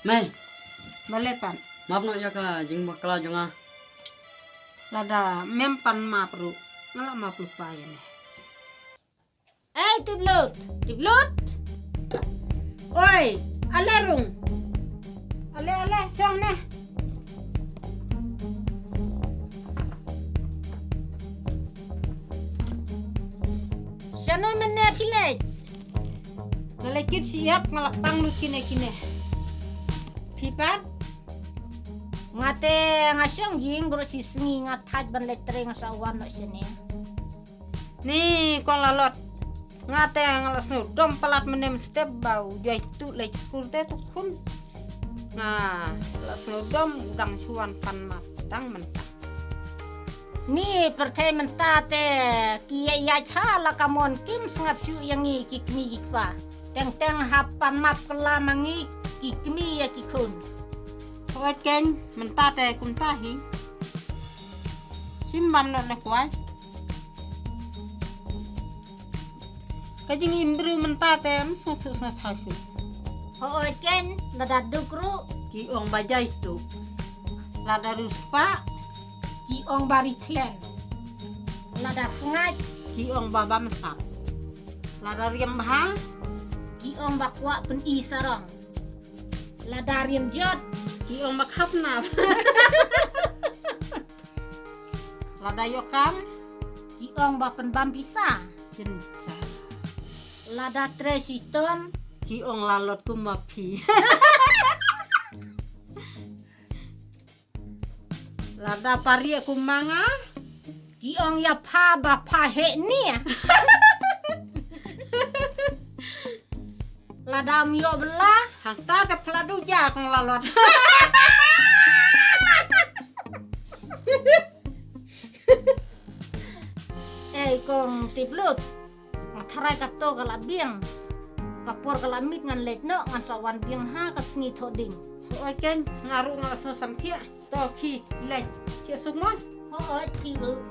Mai, Balepan. maaf no ya ka jing bakala jonga. Lada mempan ma perlu. Ngala ma lupa ya nih. Tiblut. Oi, alerung. Ale, song nih. Sana mana pilih? Ngalekit siap ngalapang lu kine. Pipat? Ngate ngasong jing guru sisngi ngatat ban letre ngasawan no sini. Nih kon lalot. Ngate ngalas no dom palat menem step bau jai tu late school te tu kun. Nah, las no dom udang suan pan matang mentah. Ni pertai mentate kia ya chala kamon kim sngap su yang i kikmi kikpa. Teng hapan map kelamangi kikmi ya kikun. Oat ken mentate kuntahi. Simbam no nakwai. Kajing imbru mentate sutu tasu. Oat ken lada dukru ki ong bajai tu. Lada ruspa ki ong baritlen. Lada sengat ki ong baba mesap. Lada riemha ki ong bakwa pen i sarong. Lada riem jot ki ong makhap na. Lada yokam ki ong bapen bampisa jensa. Lada tresiton ki ong lalot kumapi. Lada pari aku manga ki ong ya pa ba pa he ni. Lada mio belah hang ta te peladu ja kong lalot. Kong tiblut tarai kapto kala biang kapor kala mit ngan lek no ngan sawan biang ha kasngi thoding. Ken ngaru ngaso samtia to ki lek ki sumon. Tiblut